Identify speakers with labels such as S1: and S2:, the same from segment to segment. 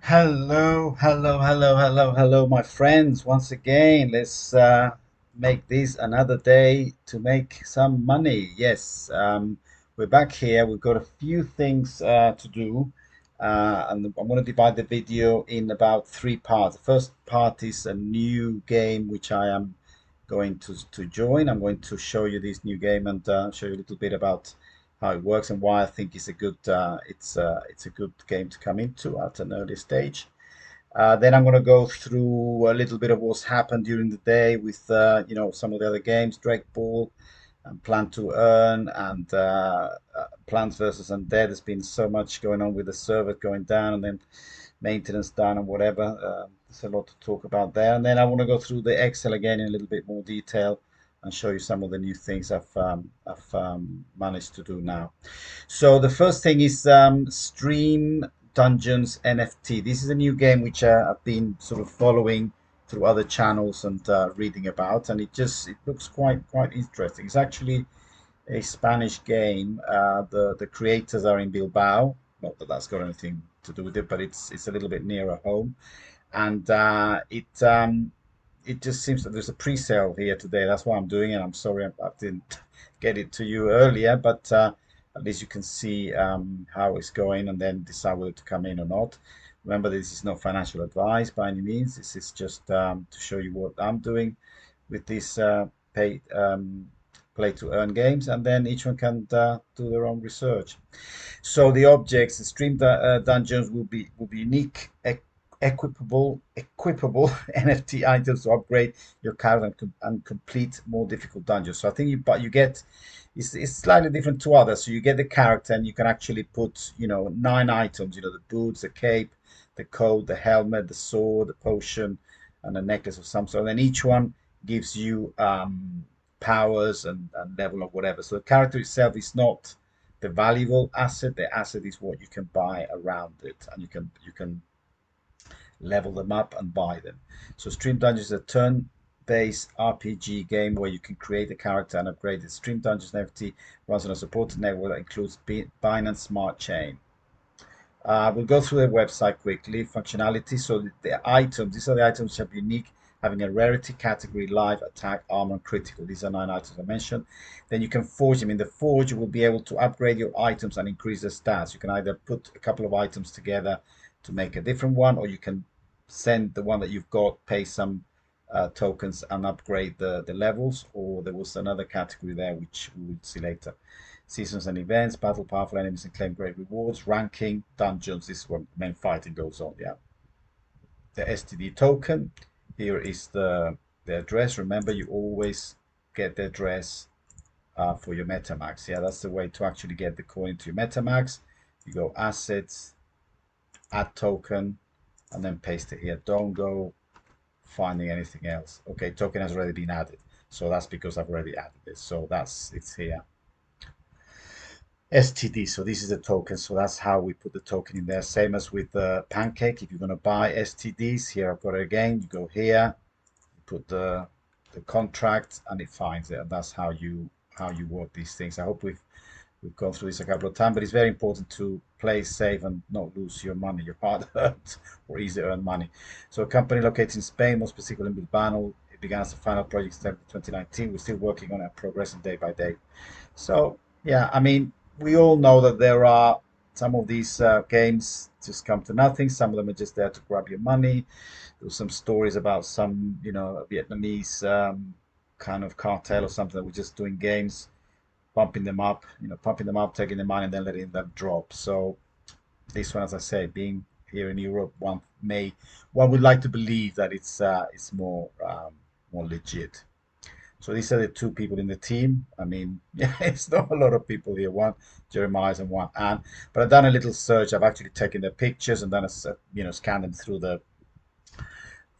S1: Hello, my friends. Once again, let's make this another day to make some money. Yes, we're back here. We've got a few things to do, and I'm going to divide the video in about three parts. The first part is a new game which I am going to join. I'm going to show you this new game and show you a little bit about how it works and why I think it's a good it's a good game to come into at an early stage. Then I'm going to go through a little bit of what's happened during the day with some of the other games, Drake Ball and Plan to Earn and Plants vs Undead. There's been so much going on with the server going down and then maintenance down and whatever. There's a lot to talk about there. And then I want to go through the Excel again in a little bit more detail and show you some of the new things I've managed to do now. So the first thing is Streamdungeons NFT. This is a new game which I've been sort of following through other channels and reading about, and it looks quite interesting. It's actually a Spanish game. The creators are in Bilbao. Not that that's got anything to do with it, but it's a little bit nearer home, and it just seems that there's a pre-sale here today. That's why I'm doing it. I'm sorry I didn't get it to you earlier, but at least you can see how it's going and then decide whether to come in or not. Remember, this is not financial advice by any means. This is just to show you what I'm doing with these pay play to earn games, and then each one can do their own research. So the objects, the stream dungeons will be unique, equipable NFT items to upgrade your character and complete more difficult dungeons. So I think you get it's slightly different to others. So you get the character and you can actually put 9 items. The boots, the cape, the coat, the helmet, the sword, the potion, and a necklace of some sort. And then each one gives you powers and level of whatever. So the character itself is not the valuable asset. The asset is what you can buy around it, and you can level them up and buy them. So Stream Dungeons is a turn-based RPG game where you can create a character and upgrade it. Stream Dungeons NFT runs on a supported network that includes Binance Smart Chain. We'll go through the website quickly. Functionality. So the items, these are the items which are unique, having a rarity category, life, attack, armor, and critical. These are 9 items I mentioned. Then you can forge them. In the forge, you will be able to upgrade your items and increase their stats. You can either put a couple of items together to make a different one, or you can send the one that you've got, pay some tokens and upgrade the levels, or there was another category there which we will see later. Seasons and events, battle powerful enemies and claim great rewards, ranking, dungeons. This is where main fighting goes on. Yeah. The STD token. Here is the address. Remember, you always get the address for your MetaMask. Yeah, that's the way to actually get the coin into your MetaMask. You go assets, add token, and then paste it here. Don't go finding anything else. Okay, token has already been added. So that's because I've already added it. So it's here. STD, so this is the token, so that's how we put the token in there. Same as with the Pancake. If you're going to buy STDs, here I've got it again. You go here, you put the contract, and it finds it. And that's how you work these things. I hope we've gone through this a couple of times, but it's very important to play safe and not lose your money, your hard-earned or easy-earned money. So a company located in Spain, more specifically in Bilbao, it began as a final project in 2019. We're still working on it, progressing day by day. So yeah, I mean, we all know that there are some of these games just come to nothing. Some of them are just there to grab your money. There were some stories about some, Vietnamese kind of cartel or something that were just doing games, pumping them up, taking the money, and then letting them drop. So this one, as I say, being here in Europe, one would like to believe that it's more legit. So these are the two people in the team. I mean, yeah, it's not a lot of people here. One Jeremiah and one Anne. But I've done a little search. I've actually taken the pictures and then scanned them through the.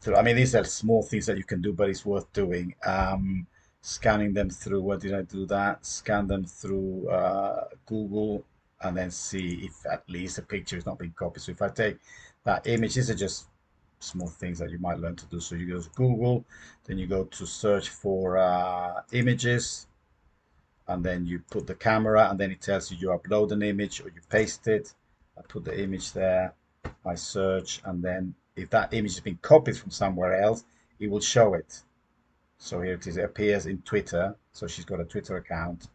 S1: Through, I mean, these are small things that you can do, but it's worth doing. Scanning them through. Where did I do that? Scan them through Google and then see if at least a picture is not being copied. So if I take that image, these are just small things that you might learn to do. So you go to Google, then you go to search for images, and then you put the camera, and then it tells you upload an image or you paste it. I put the image there, I search, and then if that image has been copied from somewhere else, it will show it. So here it is. It appears in Twitter. So she's got a Twitter account,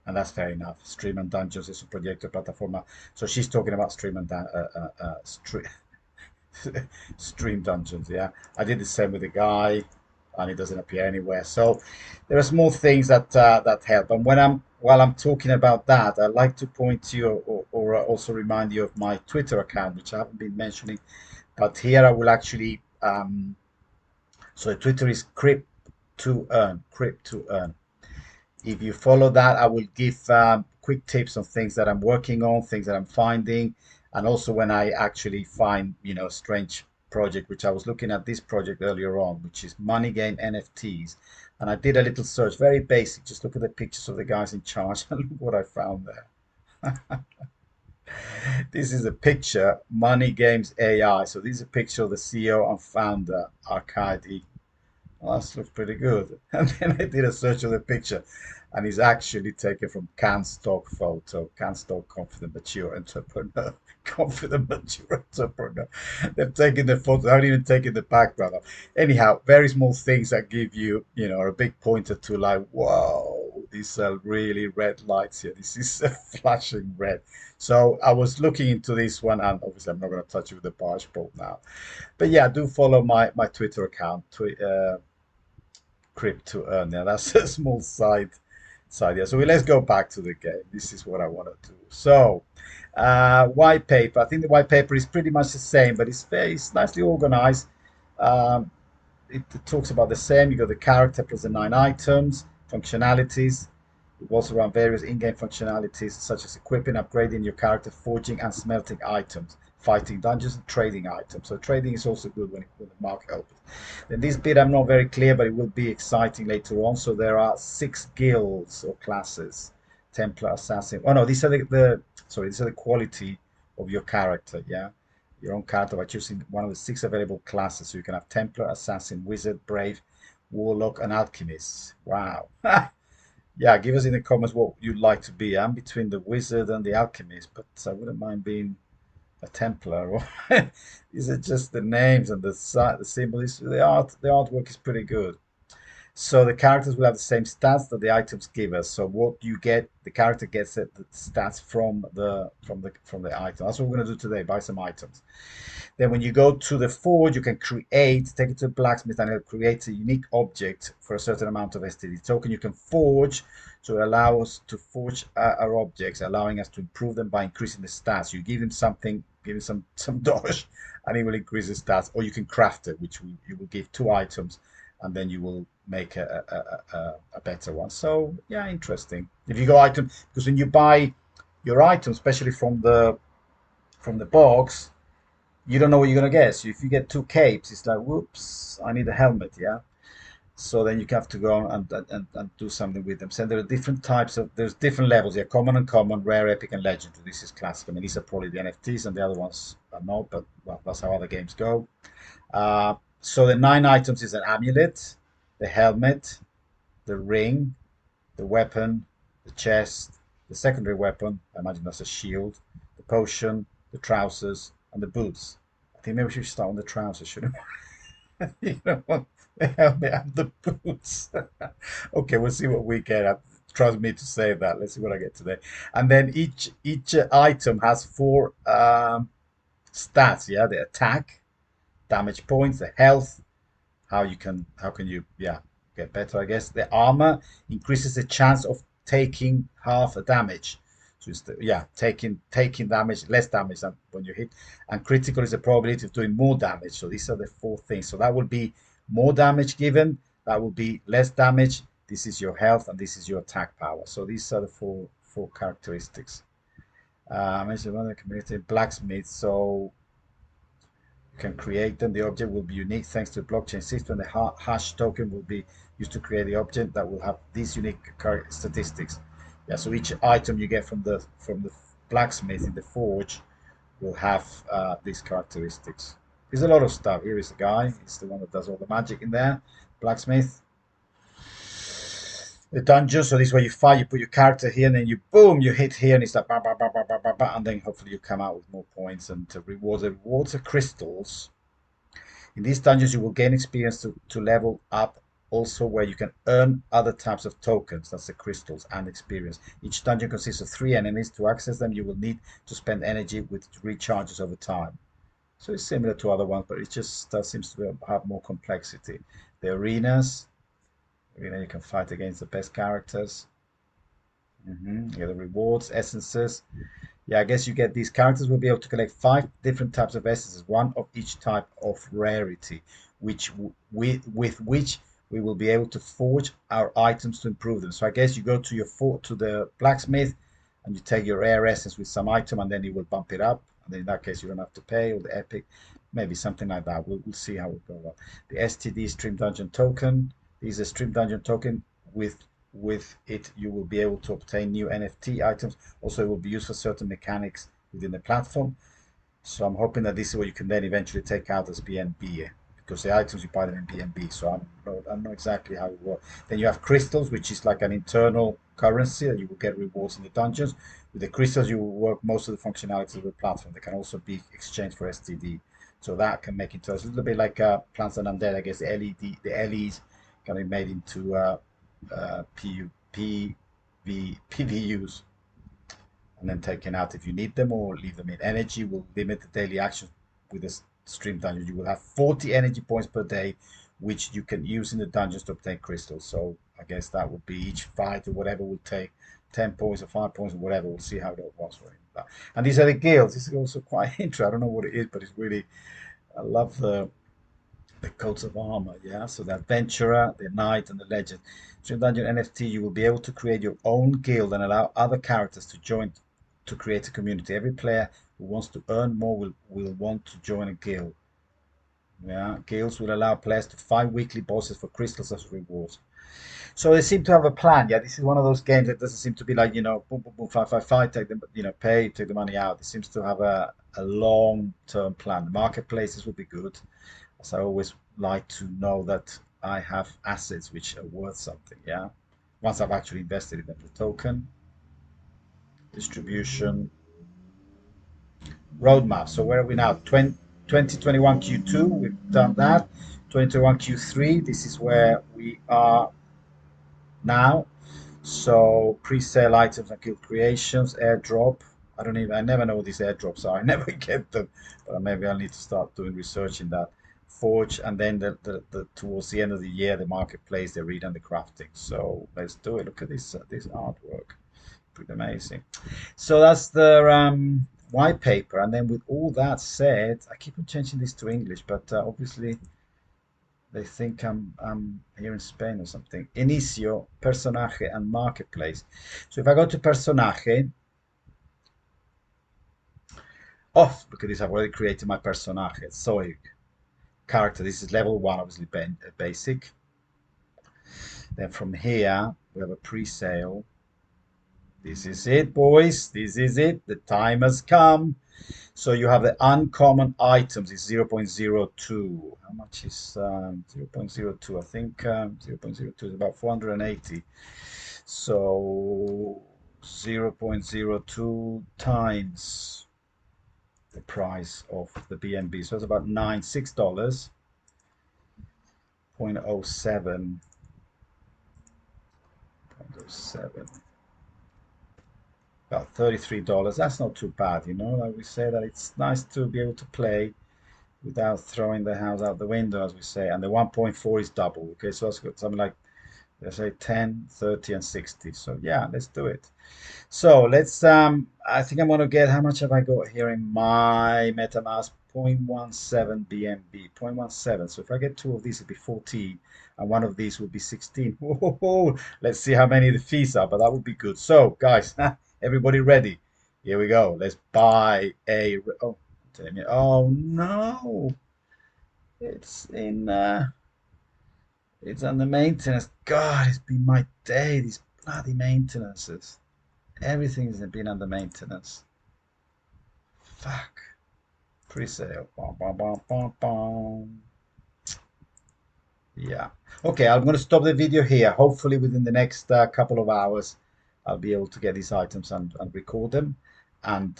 S1: and that's fair enough. Streamdungeons es un proyecto de plataforma. So she's talking about Streamdungeons. Yeah, I did the same with the guy, and it doesn't appear anywhere. So there are small things that help. And while I'm talking about that, I'd like to point to you, or also remind you of my Twitter account, which I haven't been mentioning, but here I will actually. So Twitter is Crypt2Earn. If you follow that, I will give quick tips on things that I'm working on, things that I'm finding, and also when I actually find, a strange project, which I was looking at this project earlier on, which is money game NFTs. And I did a little search, very basic, just look at the pictures of the guys in charge and look what I found there. This is a picture, Money Games AI. So this is a picture of the CEO and founder, Arkady. Well, that looks pretty good. And then I did a search of the picture, and it's actually taken from Can Stock Photo, Can Stock Confident Mature Entrepreneur, Confident Mature Entrepreneur. They've taken the photo, I haven't even taken the background off. Anyhow, very small things that give you, a big pointer to like, whoa, these are really red lights here. This is a flashing red. So I was looking into this one, and obviously I'm not going to touch it with the barge pole now. But yeah, do follow my Twitter account, Crypt2Earn. Yeah, that's a small side. Yeah. So let's go back to the game. This is what I want to do. So, white paper. I think the white paper is pretty much the same, but it's nicely organized. Um, it talks about the same. You got the character plus the 9 items, functionalities. It revolves around various in-game functionalities such as equipping, upgrading your character, forging and smelting items, fighting dungeons, and trading items. So trading is also good when the mark helps. Then this bit I'm not very clear, but it will be exciting later on. So there are 6 guilds or classes: Templar, Assassin. Oh no, these are these are the quality of your character. Yeah, your own character by choosing one of the 6 available classes. So you can have Templar, Assassin, Wizard, Brave, Warlock, and Alchemist. Wow. Yeah, give us in the comments what you'd like to be. I'm between the Wizard and the Alchemist, but I wouldn't mind being a Templar. These are just the names and the symbols. The artwork is pretty good. So the characters will have the same stats that the items give us. So what you get, the character gets the stats from the item. That's what we're gonna do today. Buy some items. Then when you go to the forge, you can take it to a blacksmith, and it'll create a unique object for a certain amount of STD token. You can forge, so it allows us to forge our objects, allowing us to improve them by increasing the stats. You give him something, give him some dosh, and he will increase the stats. Or you can craft it, you will give 2 items, and then you will make a better one. So yeah, interesting. If you go item, because when you buy your item, especially from the box, you don't know what you're gonna get. So if you get 2 capes, it's like, whoops, I need a helmet, yeah. So then you have to go and do something with them. So there are different types there's different levels here: common, uncommon, rare, epic, and legendary. This is classic. I mean, these are probably the NFTs, and the other ones are not, but well, that's how other games go. So the 9 items is an amulet, the helmet, the ring, the weapon, the chest, the secondary weapon. I imagine that's a shield, the potion, the trousers, and the boots. I think maybe we should start on the trousers, shouldn't we? The helmet and the boots. Okay, we'll see what we get. Trust me to say that. Let's see what I get today. And then each item has 4 stats. Yeah, the attack, damage points, the health, how can you get better, I guess. The armor increases the chance of taking half a damage. So taking damage, less damage than when you hit. And critical is the probability of doing more damage. So these are the 4 things. So that will be more damage given, that will be less damage. This is your health, and this is your attack power. So these are the four characteristics. Mentioned one of the community blacksmith. So you can create them. The object will be unique thanks to the blockchain system. The hash token will be used to create the object that will have these unique statistics. Yeah, so each item you get from the blacksmith in the forge will have these characteristics. There's a lot of stuff. Here is the guy. He's the one that does all the magic in there. Blacksmith. the dungeon. So this is where you fight, you put your character here, and then you boom, you hit here, and it's like bah, bah, bah, bah, bah, bah, bah, and then hopefully you come out with more points and rewards. The rewards are crystals. In these dungeons, you will gain experience to level up, also where you can earn other types of tokens, that's the crystals, and experience. Each dungeon consists of 3 enemies. To access them, you will need to spend energy, which recharges over time. So it's similar to other ones, but it just seems to have more complexity. The arenas, you can fight against the best characters. Yeah, the rewards, essences. Yeah, I guess you get these characters will be able to collect 5 different types of essences, one of each type of rarity, with which we will be able to forge our items to improve them. So I guess you go to to the blacksmith, and you take your rare essence with some item, and then he will bump it up. And then in that case, you don't have to pay, or the epic, maybe something like that. We'll see how it goes. The STD Stream Dungeon token. These are Stream Dungeon token with it you will be able to obtain new NFT items. Also, it will be used for certain mechanics within the platform. So I'm hoping that this is what you can then eventually take out as BNB, because the items you buy them in BNB. So I don't know exactly how it works. Then you have crystals, which is like an internal currency that you will get rewards in the dungeons. With the crystals, you will work most of the functionalities of the platform. They can also be exchanged for STD. So that can make it a little bit like Plants and Undead. I guess the LEs can be made into PVUs, and then taken out if you need them, or leave them in. Energy will limit the daily action with the stream dungeon. You will have 40 energy points per day, which you can use in the dungeons to obtain crystals. So I guess that would be each fight or whatever will take 10 points or 5 points or whatever. We'll see how that works. And these are the guilds. This is also quite interesting. I don't know what it is, but it's really, I love the coats of armor, yeah. So the adventurer, the knight, and the legend. Streamdungeon NFT, you will be able to create your own guild and allow other characters to join to create a community. Every player who wants to earn more will want to join a guild. Yeah, guilds will allow players to fight weekly bosses for crystals as rewards. So they seem to have a plan. Yeah, this is one of those games that doesn't seem to be like, boom, boom, boom, fight, fight, fight, take the, pay, take the money out. It seems to have a long-term plan. The marketplaces will be good, as I always like to know that I have assets which are worth something. Yeah, once I've actually invested in them. The token distribution roadmap. So where are we now? 2021 Q2. We've done that. 2021 Q3. This is where we are now. So pre-sale items and guild creations, airdrop. I never know what these airdrops are. I never get them, but maybe I'll need to start doing research in that. Forge, and then the towards the end of the year, the marketplace, the read and the crafting. So let's do it. Look at this artwork, pretty amazing. So that's the white paper. And then with all that said, I keep on changing this to English, but obviously they think I'm here in Spain or something. Inicio, personaje, and marketplace. So if I go to personaje, look at this. I've already created my personaje. Soy character. This is level 1, obviously basic. Then from here, we have a pre-sale. This is it, boys. This is it. The time has come. So you have the uncommon items. It's 0.02. How much is 0.02? I think 0.02 is about 480. So 0.02 times the price of the BNB. So it's about $6. 0.07. 0.07. About $33. That's not too bad, Like we say, that it's nice to be able to play without throwing the house out the window, as we say. And the 1.4 is double. Okay, so that's got something like, let's say 10, 30, and 60. So yeah, let's do it. So let's I think I'm gonna get, how much have I got here in my MetaMask? 0.17 BNB, 0.17. So if I get 2 of these, it'll be 14, and one of these will be 16. Whoa, let's see how many the fees are, but that would be good. So guys, everybody ready? Here we go. Let's buy a, oh no, it's in it's under maintenance. God, it's been my day, these bloody maintenances. Everything's been under maintenance. Fuck. Pre-sale. Bum, bum, bum, bum, bum. Yeah. Okay, I'm going to stop the video here. Hopefully within the next couple of hours, I'll be able to get these items and record them and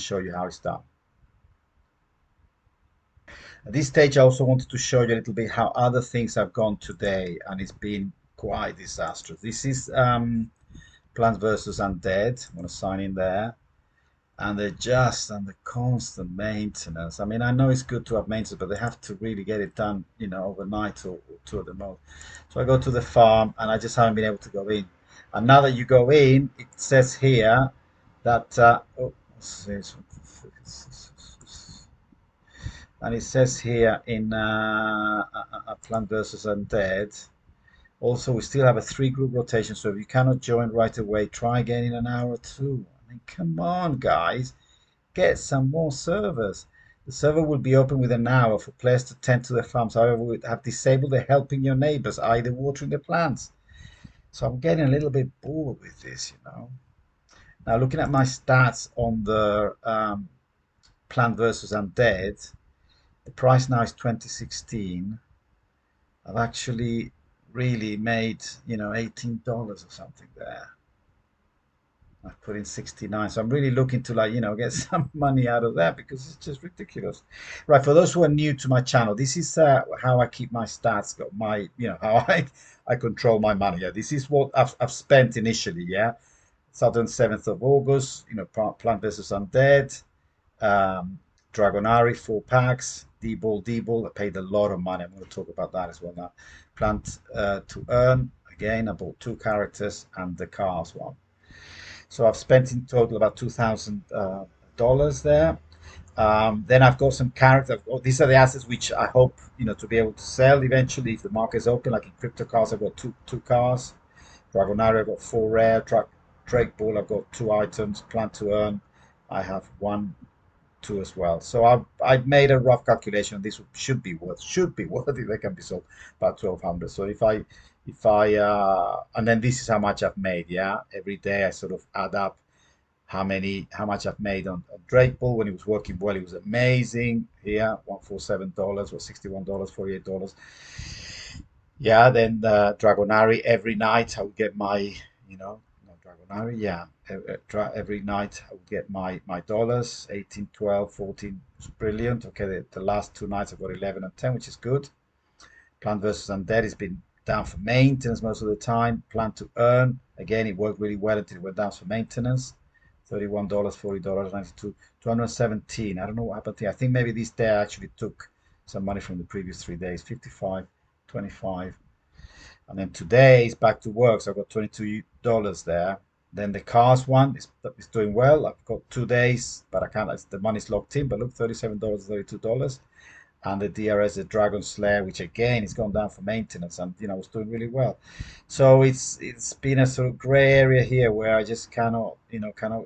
S1: show you how it's done. At this stage, I also wanted to show you a little bit how other things have gone today, and it's been quite disastrous. This is Plants vs. Undead. I'm going to sign in there. And they're just under constant maintenance. I mean, I know it's good to have maintenance, but they have to really get it done, overnight or two at the most. So I go to the farm and I just haven't been able to go in. And now that you go in, it says here that, and it says here in Plant versus Undead, also we still have a 3 group rotation. So if you cannot join right away, try again in an hour or two. I mean, come on, guys. Get some more servers. The server will be open within an hour for players to tend to their farms. However, we have disabled the helping your neighbors, either watering the plants. So I'm getting a little bit bored with this. Now, looking at my stats on the Plant versus Undead, the price now is 2016. I've actually really made, $18 or something there. I've put in 69. So I'm really looking to get some money out of that because it's just ridiculous. Right. For those who are new to my channel, this is how I keep my stats, how I control my money. Yeah. This is what I've spent initially. Yeah. Southern 7th of August, Plant vs. Undead, Dragonari, 4 packs, D-Ball. I paid a lot of money. I'm going to talk about that as well now. Plant to Earn. Again, I bought 2 characters and the cars one. So I've spent in total about $2,000 there. Then I've got some characters. These are the assets which I hope to be able to sell eventually if the market is open. Like in crypto cars, I've got two cars. Dragonari, I've got 4 rare. Drake Ball, I've got 2 items. Plan to Earn, I have 1, 2 as well. So I've made a rough calculation. This should be worth if they can be sold about 1,200. So if I and then this is how much I've made. Yeah, every day I sort of add up how much I've made on Drake Ball when it was working well. It was amazing. Here, $147 or $61, $48. Yeah, then Dragonari every night I would get my, not Dragonari, yeah, every night I would get my dollars, 18, 12, 14, it's brilliant. Okay, the last 2 nights I've got 11 and 10, which is good. Plant versus Undead has been down for maintenance most of the time. Plan to Earn, again, it worked really well until it went down for maintenance. $31, $40, 92, 217. I don't know what happened here. I think maybe this day I actually took some money from the previous 3 days, 55, 25. And then today is back to work. So I've got $22 there. Then the cars one is doing well. I've got 2 days, but I can't, the money's locked in. But look, $37, $32. And the DRS, the Dragon Slayer, which again is gone down for maintenance and was doing really well. So it's been a sort of gray area here where I just cannot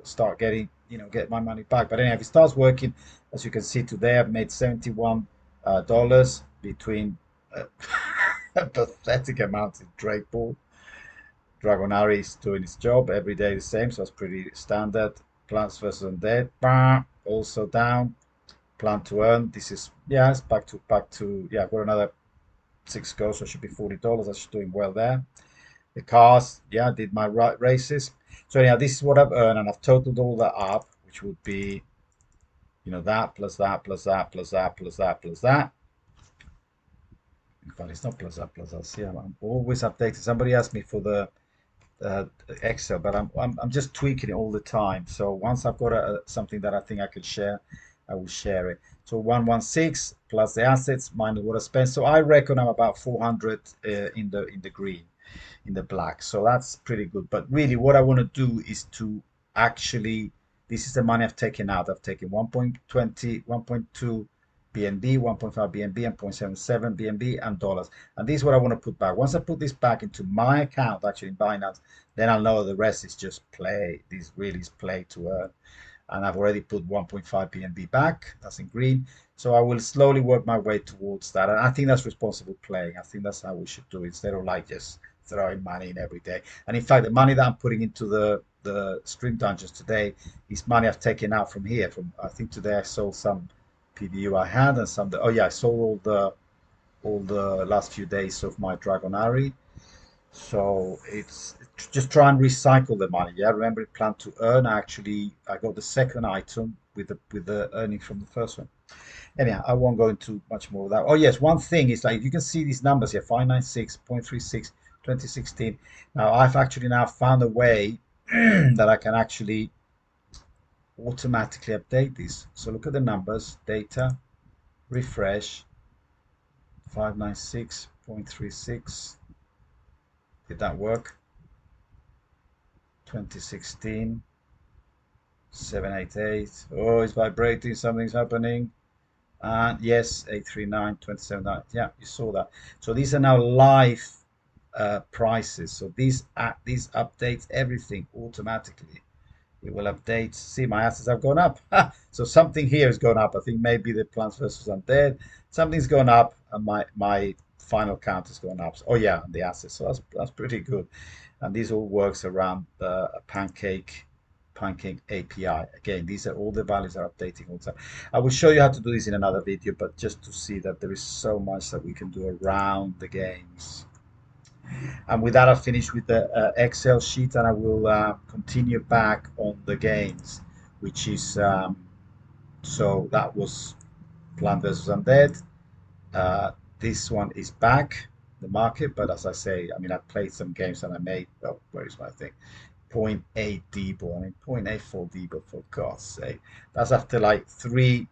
S1: start getting get my money back. But anyway, if it starts working, as you can see today, I've made $71 between a pathetic amount in Drake Ball. Dragonari is doing its job every day the same, so it's pretty standard. Plants vs. Undead, also down. Plan to Earn. This is it's back to yeah. I've got another 6 goals, so it should be $40. That's doing well there. The cars, yeah, I did my races. So anyhow, this is what I've earned, and I've totaled all that up, which would be that plus that plus that plus that plus that plus that. In fact, it's not plus that plus that. See, I'm always updating. Somebody asked me for the Excel, but I'm just tweaking it all the time. So once I've got something that I think I can share, I will share it. So 116 plus the assets minus what I spent. So I reckon I'm about 400 in the green, in the black. So that's pretty good. But really, what I want to do is to actually, this is the money I've taken out. I've taken 1.20, 1.2 BNB, 1.5 BNB, and 0.77 BNB and dollars. And this is what I want to put back. Once I put this back into my account, actually in Binance, then I'll know the rest is just play. This really is play to earn. And I've already put 1.5 BNB back. That's in green. So I will slowly work my way towards that. And I think that's responsible playing. I think that's how we should do it instead of just throwing money in every day. And in fact, the money that I'm putting into the Stream Dungeons today is money I've taken out from here. I think today I sold some PBU I had and some. I sold all all the last few days of my Dragonari. So it's just try and recycle the money. Yeah, remember plan to earn. I got the second item with the earnings from the first one. Anyhow, I won't go into much more of that. Oh yes, one thing is like you can see these numbers here, 596.36, 2016. Now I've actually now found a way that I can actually automatically update this. So look at the numbers, data, refresh, 596.36. Did that work? 2016, 788. Oh, it's vibrating, something's happening. And yes, 839, 279. Yeah, you saw that. So these are now live prices. So these updates everything automatically. It will update. See, my assets have gone up. So something here has gone up. I think maybe the Plants vs. Undead. Something's gone up, and my final count has gone up. Oh yeah, the assets. So that's pretty good. And this all works around a Pancake API. Again, these are all the values are updating all the time. I will show you how to do this in another video, but just to see that there is so much that we can do around the games. And with that, I'll finish with the Excel sheet, and I will continue back on the games, which is so that was Plant vs. Undead. This one is back the market, but as I say, I mean, I played some games and I made. Oh, where is my thing? 0.8 Debo. I mean, 0.84 Debo for God's sake. That's after like three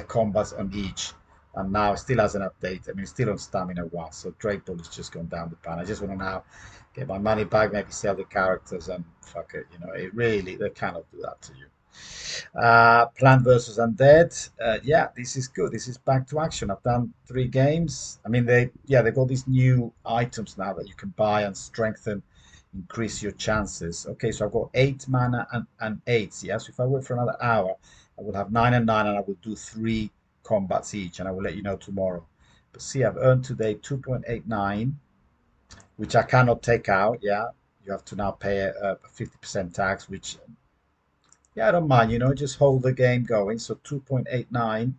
S1: combats on each, and now it still hasn't updated. I mean, it's still on stamina one, so Drake Ball has just gone down the pan. I just want to now get my money back, maybe sell the characters, and fuck it. You know, it really they cannot do that to you. Plant versus Undead. Yeah, this is good. This is back to action. I've done 3 games. I mean, they've got these new items now that you can buy and strengthen, increase your chances. Okay, so I've got 8 mana and 8. Yeah, so if I wait for another hour, I will have 9 and 9, and I will do 3 combats each, and I will let you know tomorrow. But see, I've earned today 2.89, which I cannot take out. Yeah, you have to now pay a 50% tax, which yeah, I don't mind, just hold the game going. So 2.89,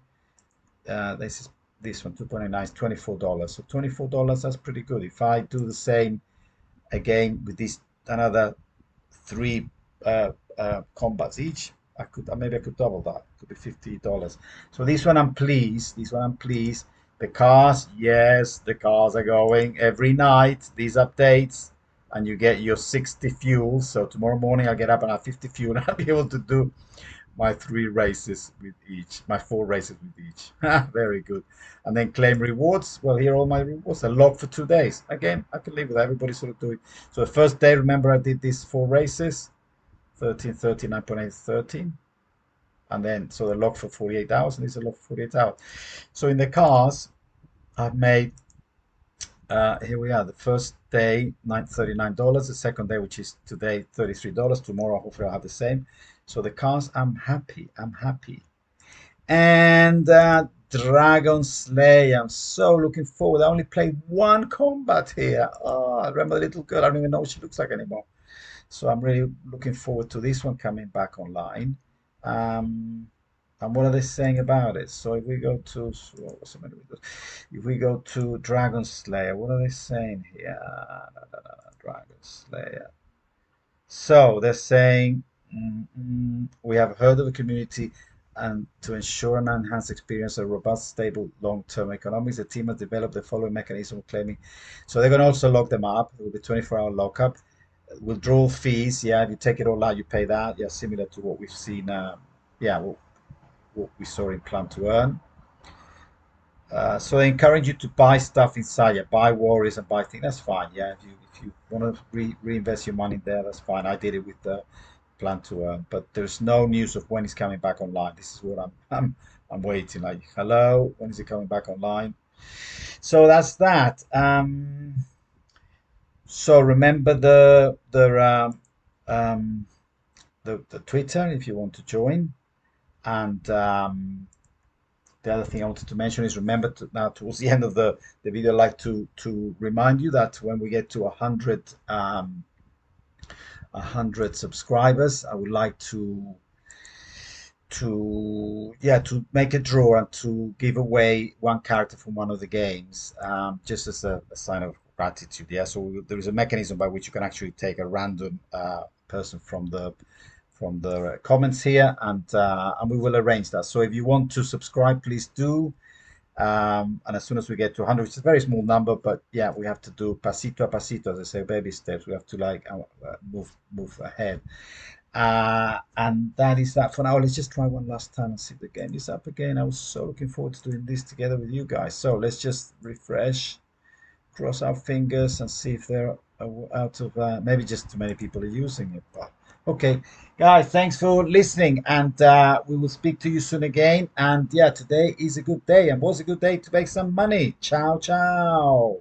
S1: this is this one, 2.89 is $24. So $24, that's pretty good. If I do the same again with this another 3 combats each, maybe I could double that. It could be $50. So this one I'm pleased. This one I'm pleased. The cars, yes, the cars are going every night. These updates, and you get your 60 fuel. So tomorrow morning I'll get up and have 50 fuel, and I'll be able to do my 3 races with each, my 4 races with each. Very good. And then claim rewards. Well, here are all my rewards. Are locked for 2 days. Again, I can live with that. Everybody sort of do it. So the first day, remember I did these 4 races, 13, 13, 9.8, 13. And then, so they're locked for 48 hours, and these are locked for 48 hours. So in the cars, I've made, here we are, the first day, $39. The second day, which is today, $33. Tomorrow, hopefully I'll have the same. So the cars, I'm happy. I'm happy. And Dragon Slayer, I'm so looking forward. I only played 1 combat here. Oh, I remember the little girl. I don't even know what she looks like anymore. So I'm really looking forward to this one coming back online. And what are they saying about it? So if we go to if we go to Dragon Slayer, what are they saying here? Dragon Slayer. So they're saying we have heard of the community, and to ensure an enhanced experience, a robust, stable, long-term economics, the team has developed the following mechanism of claiming. So they're going to also lock them up. It will be 24-hour lockup. Withdrawal fees, yeah, if you take it all out, you pay that. Yeah, similar to what we've seen. Yeah, what we saw in Plan to Earn. So they encourage you to buy stuff inside. Yeah, buy Warriors and buy things. That's fine. Yeah, if you want to reinvest your money there, that's fine. I did it with the Plan to Earn, but there's no news of when it's coming back online. This is what I'm waiting. Like, hello, when is it coming back online? So that's that. So remember the Twitter if you want to join, and the other thing I wanted to mention is remember now towards the end of the video, I'd like to remind you that when we get to 100 subscribers, I would like to to make a draw and to give away one character from one of the games, just as a sign of gratitude. Yeah, so there is a mechanism by which you can actually take a random person from the comments here, and we will arrange that. So if you want to subscribe, please do. And as soon as we get to 100, which is a very small number, but yeah, we have to do pasito a pasito, as I say, baby steps. We have to like move ahead. And that is that for now. Let's just try one last time and see if the game is up again. I was so looking forward to doing this together with you guys. So let's just refresh, cross our fingers, and see if they're out of. Maybe just too many people are using it. But okay, guys, thanks for listening, and we will speak to you soon again. And yeah, today is a good day, and was a good day to make some money. Ciao, ciao.